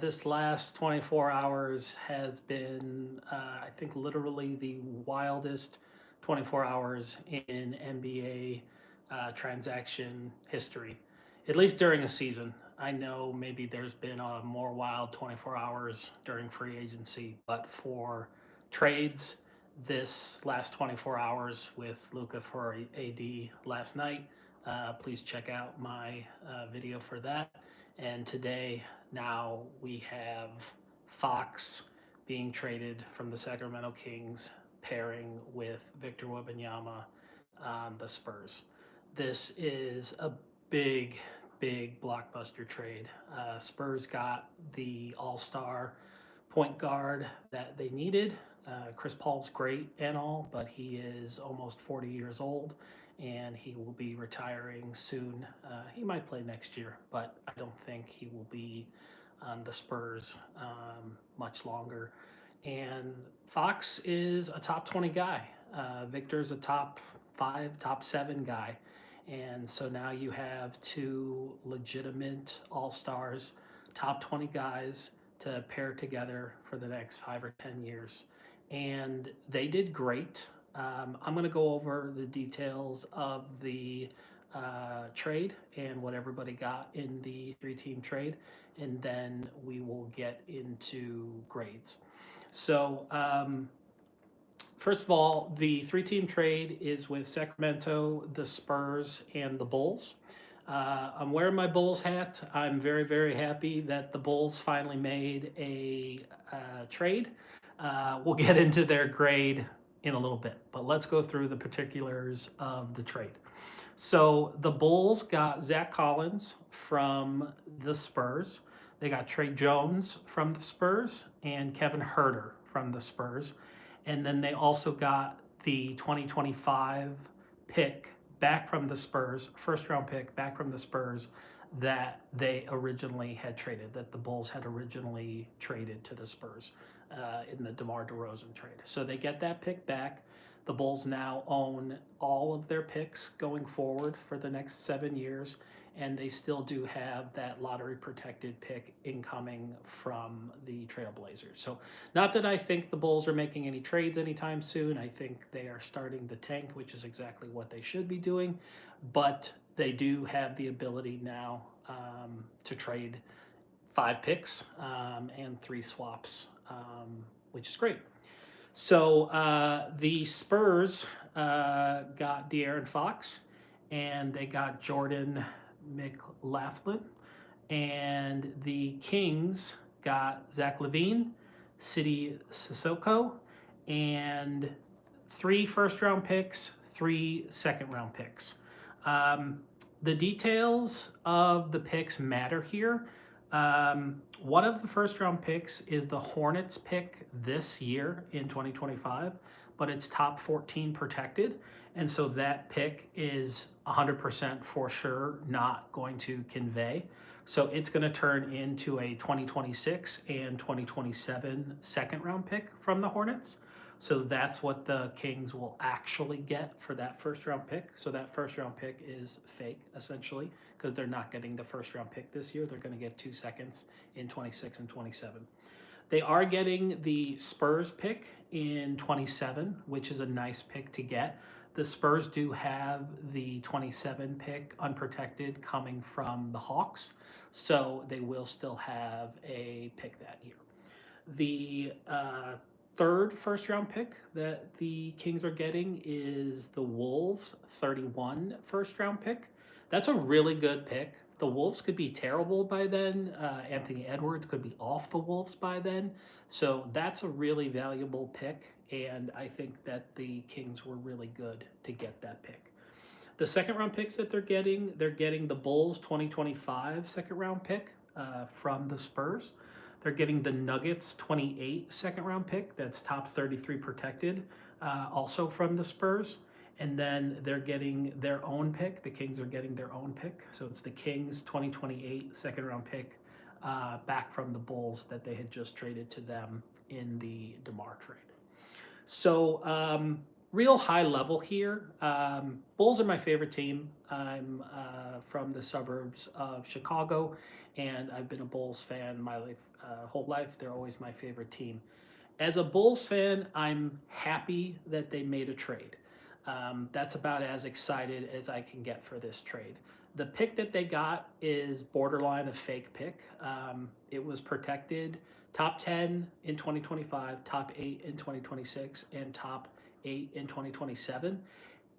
This last 24 hours has been, I think, literally the wildest 24 hours in NBA transaction history, at least during a season. I know maybe there's been a more wild 24 hours during free agency, but for trades, this last 24 hours with Luca for AD last night, please check out my video for that. And today, now we have Fox being traded from the Sacramento Kings, pairing with Victor Wembanyama on the Spurs. This is a big, big blockbuster trade. Spurs got the all-star point guard that they needed. Chris Paul's great and all, but he is almost 40 years old and he will be retiring soon. He might play next year, but I don't think he will be on the Spurs much longer. And Fox is a top 20 guy. Victor's a top 5, top 7 guy. And so now you have two legitimate all stars, top 20 guys to pair together for the next 5 or 10 years. And they did great. I'm going to go over the details of the trade and what everybody got in the 3-team trade, and then we will get into grades. So, first of all, the 3-team trade is with Sacramento, the Spurs, and the Bulls. I'm wearing my Bulls hat. I'm very, very happy that the Bulls finally made a trade. We'll get into their grade in a little bit, but let's go through the particulars of the trade. So the Bulls got Zach Collins from the Spurs. They got Trey Jones from the Spurs and Kevin Huerter from the Spurs. And then they also got the 2025 pick back from the Spurs, first round pick back from the Spurs that they originally had traded, that the Bulls had originally traded to the Spurs in the DeMar DeRozan trade. So they get that pick back. The Bulls now own all of their picks going forward for the next 7 years, and they still do have that lottery protected pick incoming from the Trailblazers. So, not that I think the Bulls are making any trades anytime soon. I think they are starting the tank, which is exactly what they should be doing, but they do have the ability now to trade 5 picks and 3 swaps, which is great. So the Spurs got De'Aaron Fox, and they got Jordan McLaughlin, and the Kings got Zach LaVine, Sidi Sissoko, and 3 first-round picks, 3 second-round picks. The details of the picks matter here. One of the first round picks is the Hornets pick this year in 2025, but it's top 14 protected. And so that pick is 100% for sure not going to convey. So it's going to turn into a 2026 and 2027 second round pick from the Hornets. So that's what the Kings will actually get for that first round pick. So that first round pick is fake, essentially, because they're not getting the first round pick this year. They're going to get 2 seconds in 26 and 27. They are getting the Spurs pick in 27, which is a nice pick to get. The Spurs do have the 27 pick unprotected coming from the Hawks, so they will still have a pick that year. The third first round pick that the Kings are getting is the Wolves 31 first round pick. That's a really good pick. The Wolves could be terrible by then. Anthony Edwards could be off the Wolves by then. So that's a really valuable pick, and I think that the Kings were really good to get that pick. The second round picks that they're getting the Bulls 2025 second round pick from the Spurs. They're getting the Nuggets 28 second round pick that's top 33 protected, also from the Spurs. And then they're getting their own pick. The Kings are getting their own pick. So it's the Kings 2028 second round pick back from the Bulls that they had just traded to them in the DeMar trade. So real high level here. Bulls are my favorite team. I'm from the suburbs of Chicago, and I've been a Bulls fan my whole life. They're always my favorite team. As a Bulls fan, I'm happy that they made a trade. That's about as excited as I can get for this trade. The pick that they got is borderline a fake pick. It was protected top 10 in 2025, top 8 in 2026, and top 8 in 2027.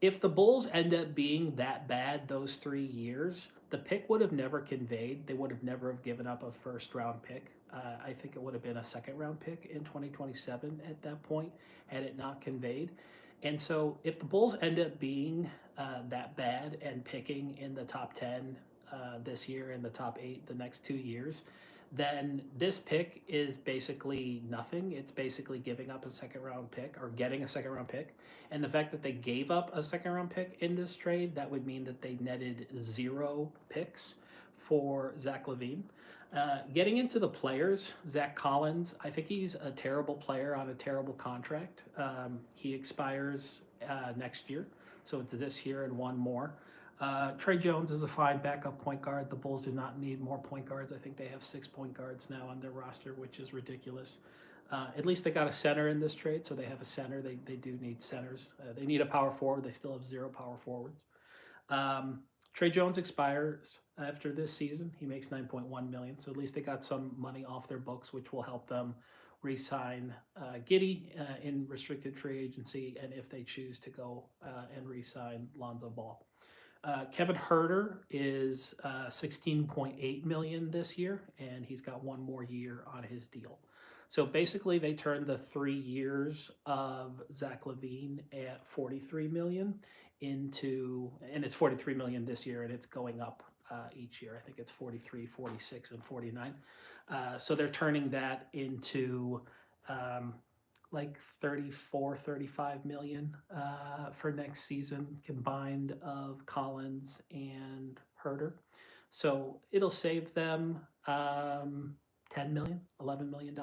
If the Bulls end up being that bad those 3 years, the pick would have never conveyed. They would have never have given up a first round pick. I think it would have been a second round pick in 2027 at that point had it not conveyed. And so if the Bulls end up being that bad and picking in the top 10 this year and the top 8 the next 2 years, then this pick is basically nothing. It's basically giving up a second round pick or getting a second round pick. And the fact that they gave up a second round pick in this trade, that would mean that they netted 0 picks for Zach LaVine. Getting into the players, Zach Collins, I think he's a terrible player on a terrible contract. He expires next year, so it's this year and one more. Trey Jones is a fine backup point guard. The Bulls do not need more point guards. I think they have 6 point guards now on their roster, which is ridiculous. At least they got a center in this trade, so they have a center. They do need centers. They need a power forward. They still have 0 power forwards. Um, Trey Jones expires after this season. He makes 9.1 million, so at least they got some money off their books, which will help them re-sign Giddy in restricted free agency, and if they choose to go and re-sign Lonzo Ball. Kevin Herter is 16.8 million this year, and he's got one more year on his deal. So basically, they turned the 3 years of Zach LaVine at 43 million into, and it's 43 million this year, and it's going up each year. I think it's 43, 46, and 49. So they're turning that into um, like 34, 35 million for next season combined of Collins and Herter. So it'll save them 10 million, $11 million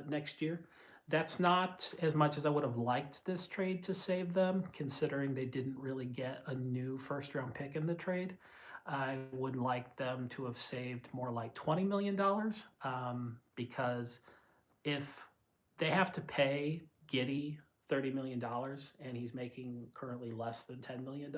next year. That's not as much as I would have liked this trade to save them, considering they didn't really get a new first round pick in the trade. I would like them to have saved more like $20 million because if they have to pay Giddy $30 million and he's making currently less than $10 million,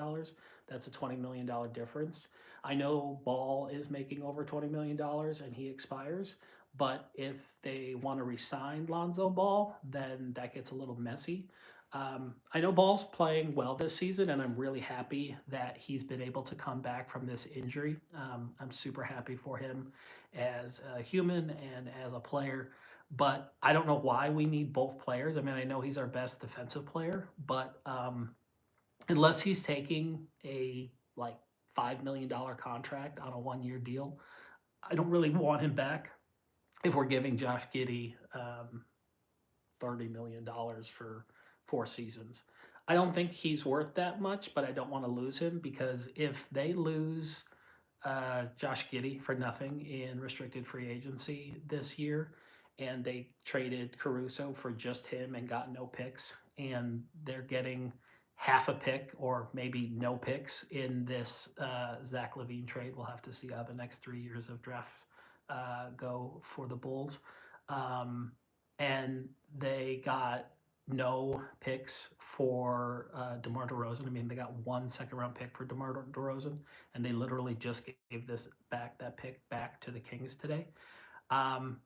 that's a $20 million difference. I know Ball is making over $20 million and he expires, but if they want to resign Lonzo Ball, then that gets a little messy. I know Ball's playing well this season, and I'm really happy that he's been able to come back from this injury. I'm super happy for him as a human and as a player, but I don't know why we need both players. I mean, I know he's our best defensive player, but unless he's taking a like $5 million contract on a 1 year deal, I don't really want him back. If we're giving Josh Giddy $30 million for 4 seasons, I don't think he's worth that much. But I don't want to lose him, because if they lose Josh Giddy for nothing in restricted free agency this year, and they traded Caruso for just him and got no picks, and they're getting half a pick or maybe no picks in this Zach LaVine trade. We'll have to see how the next 3 years of draft go for the Bulls. Um, and they got no picks for DeMar DeRozan. I mean, they got 1 second round pick for DeMar DeRozan, and they literally just gave that pick back to the Kings today. Um,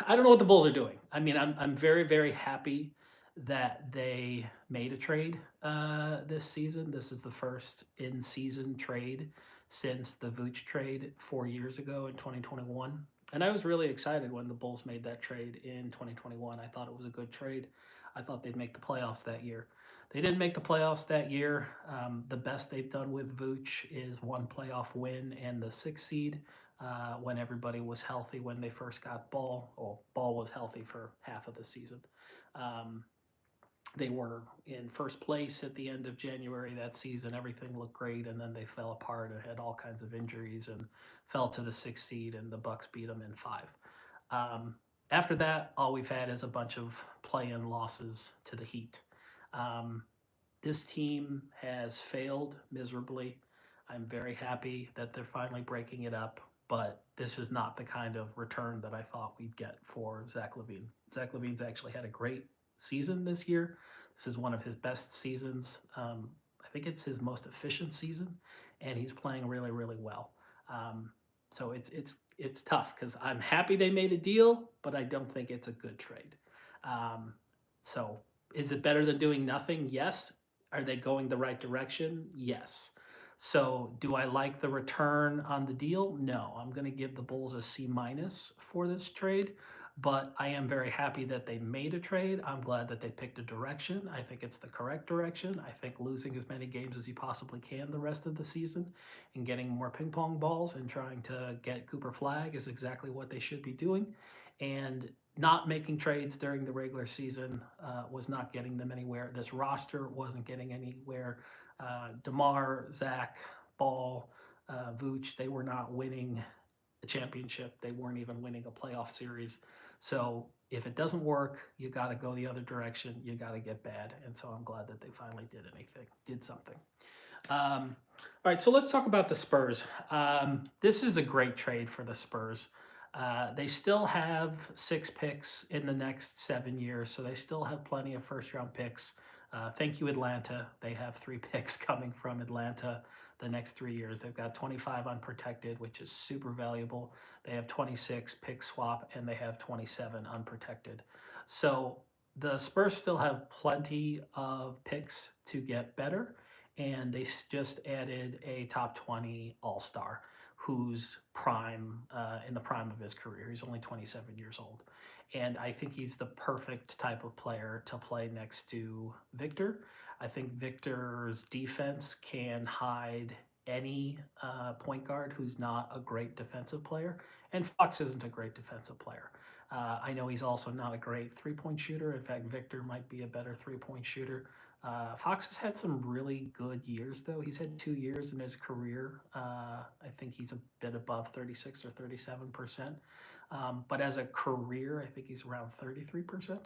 I don't know what the Bulls are doing. I mean, I'm very very happy that they made a trade this season. This is the first in season trade since the Vooch trade 4 years ago in 2021. And I was really excited when the Bulls made that trade in 2021. I thought it was a good trade. I thought they'd make the playoffs that year. They didn't make the playoffs that year. The best they've done with Vooch is one playoff win and the 6th seed when everybody was healthy when they first got Ball. Well, Ball was healthy for half of the season. Um, they were in first place at the end of January that season. Everything looked great, and then they fell apart and had all kinds of injuries and fell to the 6th seed, and the Bucks beat them in 5. Um, After that, all we've had is a bunch of play-in losses to the Heat. Um, this team has failed miserably. I'm very happy that they're finally breaking it up, but this is not the kind of return that I thought we'd get for Zach LaVine. Zach LaVine's actually had a great season this year. This is one of his best seasons. I think it's his most efficient season, and he's playing really, really well. Um, so it's tough because I'm happy they made a deal, but I don't think it's a good trade. Um, so is it better than doing nothing? Yes. Are they going the right direction? Yes. So do I like the return on the deal? No. I'm going to give the Bulls a C minus for this trade, but I am very happy that they made a trade. I'm glad that they picked a direction. I think it's the correct direction. I think losing as many games as you possibly can the rest of the season and getting more ping pong balls and trying to get Cooper Flag is exactly what they should be doing. And not making trades during the regular season was not getting them anywhere. This roster wasn't getting anywhere. DeMar, Zach, Ball, Vooch, they were not winning a championship. They weren't even winning a playoff series. So if it doesn't work, you got to go the other direction. You got to get bad. And so I'm glad that they finally did something. All right, so let's talk about the Spurs. This is a great trade for the Spurs. They still have 6 picks in the next 7 years, so they still have plenty of first-round picks. Thank you, Atlanta. They have 3 picks coming from Atlanta the next 3 years. They've got 25 unprotected, which is super valuable. They have 26 pick swap, and they have 27 unprotected. So the Spurs still have plenty of picks to get better, and they just added a top 20 all-star who's in the prime of his career. He's only 27 years old. And I think he's the perfect type of player to play next to Victor. I think Victor's defense can hide any point guard who's not a great defensive player. And Fox isn't a great defensive player. I know he's also not a great three-point shooter. In fact, Victor might be a better three-point shooter. Fox has had some really good years, though. He's had 2 years in his career. I think he's a bit above 36 or 37%. But as a career, I think he's around 33%.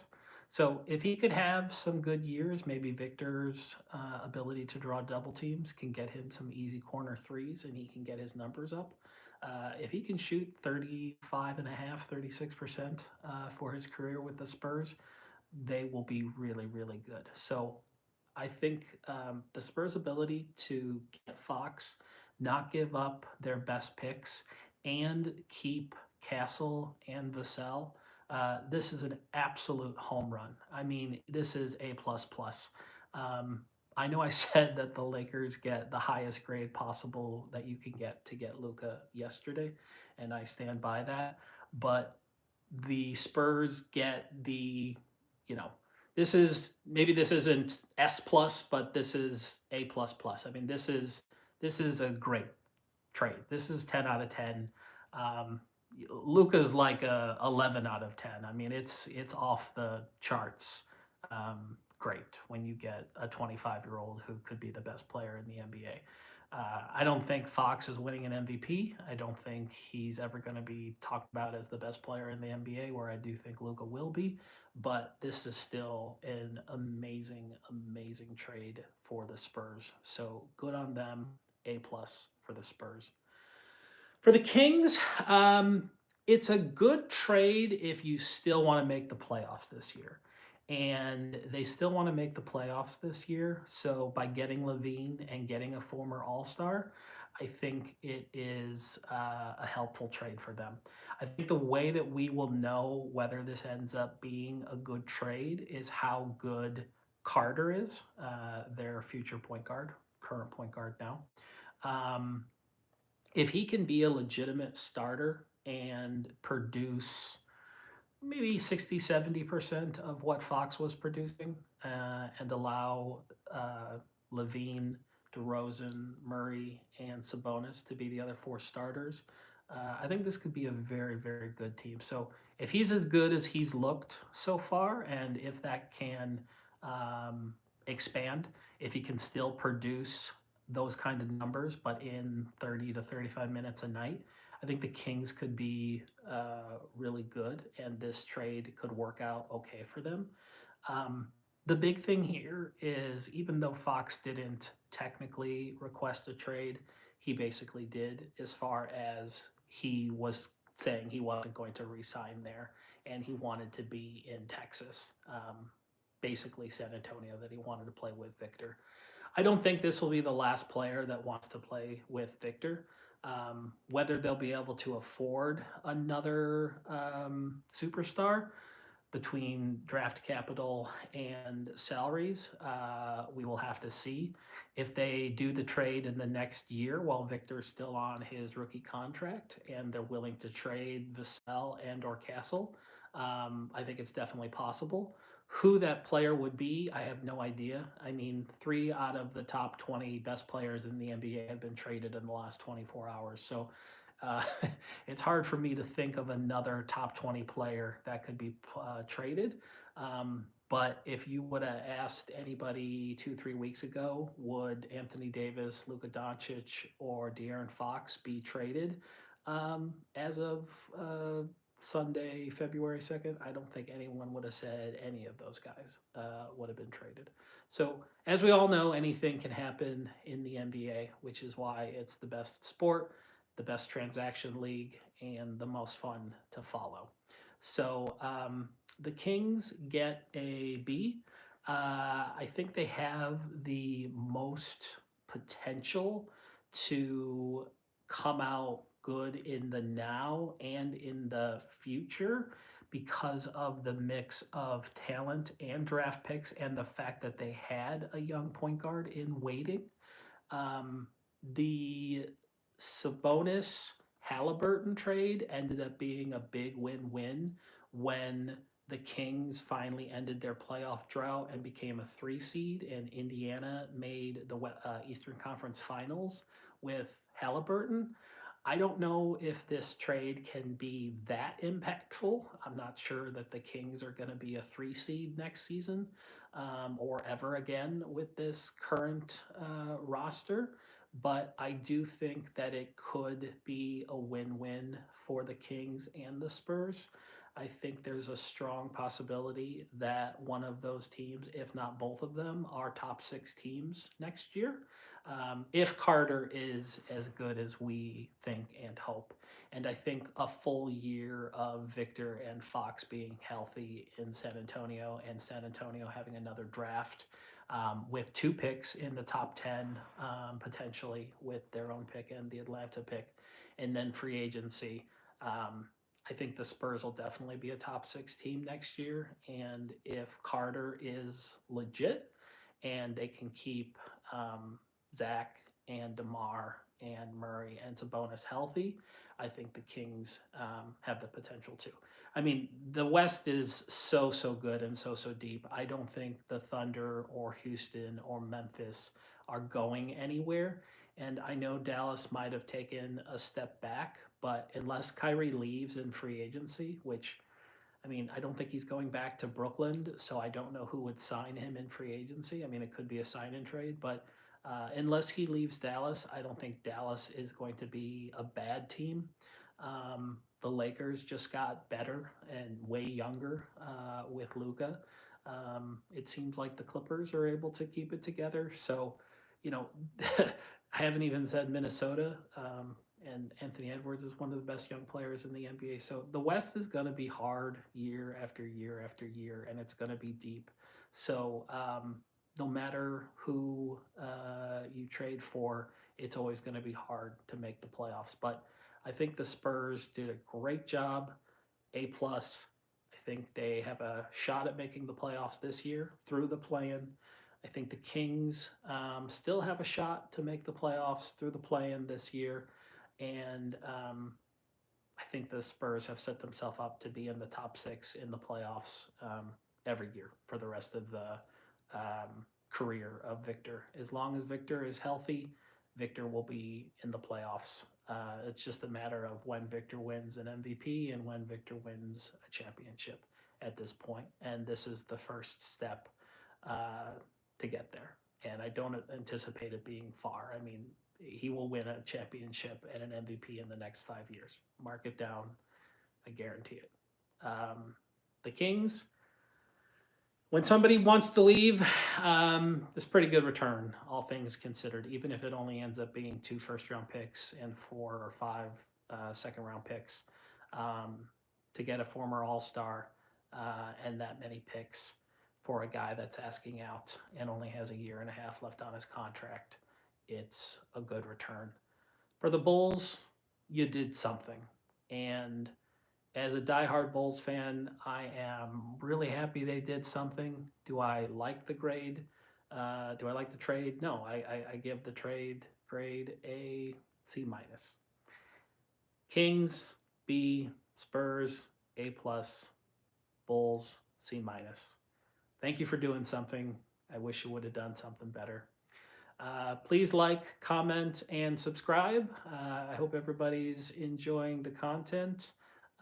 So if he could have some good years, maybe Victor's ability to draw double teams can get him some easy corner threes and he can get his numbers up. If he can shoot 35.5, 36% for his career with the Spurs, they will be really, really good. So I think the Spurs' ability to get Fox, not give up their best picks, and keep Castle and Vassell, this is an absolute home run. I mean, this is A++. I know I said that the Lakers get the highest grade possible that you can get to get Luka yesterday, and I stand by that. But the Spurs get you know, this isn't S+, but this is A++. I mean, this is a great trade. This is 10 out of 10. Luka's like a 11 out of 10. I mean, it's off the charts. Great when you get a 25-year-old who could be the best player in the NBA. I don't think Fox is winning an MVP. I don't think he's ever going to be talked about as the best player in the NBA, where I do think Luka will be. But this is still an amazing, amazing trade for the Spurs. So good on them. A+ for the Spurs. For the Kings, it's a good trade if you still want to make the playoffs this year. And they still want to make the playoffs this year. So by getting LaVine and getting a former All-Star, I think it is a helpful trade for them. I think the way that we will know whether this ends up being a good trade is how good Carter is, their future point guard, current point guard now. If he can be a legitimate starter and produce maybe 60-70% of what Fox was producing and allow LaVine, DeRozan, Murray, and Sabonis to be the other 4 starters, I think this could be a very, very good team. So if he's as good as he's looked so far, and if that can expand, if he can still produce those kind of numbers, but in 30 to 35 minutes a night, I think the Kings could be really good, and this trade could work out okay for them. Um, the big thing here is even though Fox didn't technically request a trade, he basically did, as far as he was saying he wasn't going to resign there and he wanted to be in Texas. Basically, San Antonio, that he wanted to play with Victor. I don't think this will be the last player that wants to play with Victor. Whether they'll be able to afford another superstar between draft capital and salaries, we will have to see. If they do the trade in the next year while Victor's still on his rookie contract and they're willing to trade Vassell and or Castle, I think it's definitely possible. Who that player would be, I have no idea. I mean, 3 out of the top 20 best players in the NBA have been traded in the last 24 hours. So uh, it's hard for me to think of another top 20 player that could be traded. But if you would have asked anybody 2, 3 weeks ago, would Anthony Davis, Luka Doncic, or De'Aaron Fox be traded as of Sunday, February 2nd? I don't think anyone would have said any of those guys would have been traded. So, as we all know, anything can happen in the NBA, which is why it's the best sport, the best transaction league, and the most fun to follow. So the Kings get a B. I think they have the most potential to come out good in the now and in the future because of the mix of talent and draft picks and the fact that they had a young point guard in waiting. The Sabonis Halliburton trade ended up being a big win-win when the Kings finally ended their playoff drought and became a 3 seed, and Indiana made the Eastern Conference Finals with Halliburton. I don't know if this trade can be that impactful. I'm not sure that the Kings are going to be a 3 seed next season or ever again with this current roster. But I do think that it could be a win win for the Kings and the Spurs. I think there's a strong possibility that one of those teams, if not both of them, are top 6 teams next year. If Carter is as good as we think and hope. And I think a full year of Victor and Fox being healthy in San Antonio and San Antonio having another draft with 2 picks in the top 10, potentially with their own pick and the Atlanta pick, and then free agency. I think the Spurs will definitely be a top 6 team next year. And if Carter is legit and they can keep Zach and DeMar and Murray and Sabonis healthy, I think the Kings have the potential to. I mean, the West is so good and so deep. I don't think the Thunder or Houston or Memphis are going anywhere. And I know Dallas might have taken a step back, but unless Kyrie leaves in free agency, which I mean, I don't think he's going back to Brooklyn, so I don't know who would sign him in free agency. I mean, it could be a sign and trade, but unless he leaves Dallas, I don't think Dallas is going to be a bad team. The Lakers just got better and way younger with Luka. It seems like the Clippers are able to keep it together. So, you know, I haven't even said Minnesota. And Anthony Edwards is one of the best young players in the NBA. So the West is going to be hard year after year after year, and it's going to be deep. So no matter who you trade for, it's always going to be hard to make the playoffs. But I think the Spurs did a great job. A plus. I think they have a shot at making the playoffs this year through the play-in. I think the Kings still have a shot to make the playoffs through the play-in this year, and I think the Spurs have set themselves up to be in the top 6 in the playoffs every year for the rest of the career of Victor. As long as Victor is healthy, Victor will be in the playoffs. It's just a matter of when Victor wins an MVP and when Victor wins a championship at this point. And this is the first step to get there. And I don't anticipate it being far. I mean, he will win a championship and an MVP in the next 5 years. Mark it down. I guarantee it. The Kings, when somebody wants to leave, it's pretty good return, all things considered, even if it only ends up being 2 first-round picks and 4 or 5 second-round picks. To get a former All-Star and that many picks for a guy that's asking out and only has a year and a half left on his contract, it's a good return. For the Bulls, you did something. And as a diehard Bulls fan, I am really happy they did something. Do I like the grade? Do I like the trade? No, I give the trade grade a C minus. Kings, B. Spurs, A plus. Bulls, C minus. Thank you for doing something. I wish you would have done something better. Please like, comment, and subscribe. I hope everybody's enjoying the content.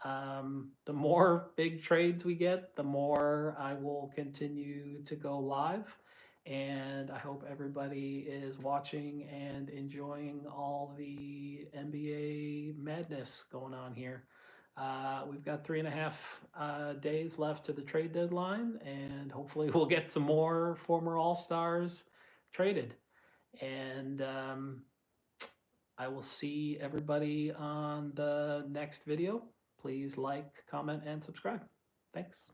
The more big trades we get, the more I will continue to go live. And I hope everybody is watching and enjoying all the NBA madness going on here. We've got 3.5 days left to the trade deadline, and hopefully we'll get some more former All-Stars traded. And I will see everybody on the next video. Please like, comment, and subscribe. Thanks.